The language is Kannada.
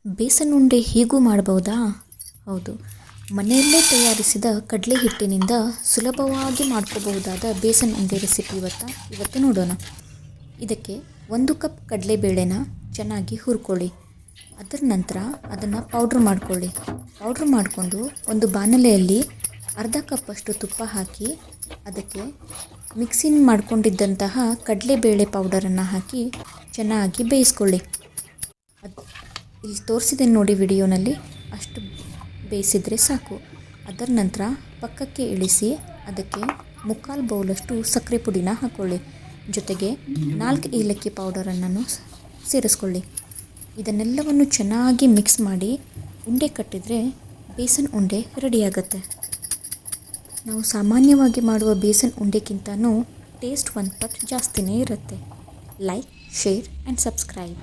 ಬೇಸನ್ ಉಂಡೆ ಹೀಗೂ ಮಾಡಬಹುದಾ? ಹೌದು, ಮನೆಯಲ್ಲೇ ತಯಾರಿಸಿದ ಕಡಲೆ ಹಿಟ್ಟಿನಿಂದ ಸುಲಭವಾಗಿ ಮಾಡ್ಕೋಬಹುದಾದ ಬೇಸನ್ ಉಂಡೆ ರೆಸಿಪಿ ಇವತ್ತು ನೋಡೋಣ. ಇದಕ್ಕೆ 1 ಕಪ್ ಕಡಲೆಬೇಳೆನ ಚೆನ್ನಾಗಿ ಹುರ್ಕೊಳ್ಳಿ. ಅದರ ನಂತರ ಅದನ್ನು ಪೌಡ್ರ್ ಮಾಡ್ಕೊಳ್ಳಿ. ಪೌಡ್ರ್ ಮಾಡಿಕೊಂಡು ಒಂದು ಬಾಣಲೆಯಲ್ಲಿ ಅರ್ಧ ಕಪ್ಪಷ್ಟು ತುಪ್ಪ ಹಾಕಿ ಅದಕ್ಕೆ ಮಿಕ್ಸಿಂಗ್ ಮಾಡ್ಕೊಂಡಿದ್ದಂತಹ ಕಡಲೆಬೇಳೆ ಪೌಡರನ್ನು ಹಾಕಿ ಚೆನ್ನಾಗಿ ಬೇಯಿಸ್ಕೊಳ್ಳಿ. ಇಲ್ಲಿ ತೋರಿಸಿದೆ ನೋಡಿ ವಿಡಿಯೋನಲ್ಲಿ, ಅಷ್ಟು ಬೇಯಿಸಿದರೆ ಸಾಕು. ಅದರ ನಂತರ ಪಕ್ಕಕ್ಕೆ ಇಳಿಸಿ ಅದಕ್ಕೆ 3/4 ಬೌಲಷ್ಟು ಸಕ್ಕರೆ ಪುಡಿನ ಹಾಕ್ಕೊಳ್ಳಿ. ಜೊತೆಗೆ 4 ಏಲಕ್ಕಿ ಪೌಡರನ್ನು ಸೇರಿಸ್ಕೊಳ್ಳಿ. ಇದನ್ನೆಲ್ಲವನ್ನು ಚೆನ್ನಾಗಿ ಮಿಕ್ಸ್ ಮಾಡಿ ಉಂಡೆ ಕಟ್ಟಿದರೆ ಬೇಸನ್ ಉಂಡೆ ರೆಡಿಯಾಗುತ್ತೆ. ನಾವು ಸಾಮಾನ್ಯವಾಗಿ ಮಾಡುವ ಬೇಸನ್ ಉಂಡೆಗಿಂತನೂ ಟೇಸ್ಟ್ 1 ಪಟ್ಟು ಜಾಸ್ತಿನೇ ಇರುತ್ತೆ. Like, share and subscribe.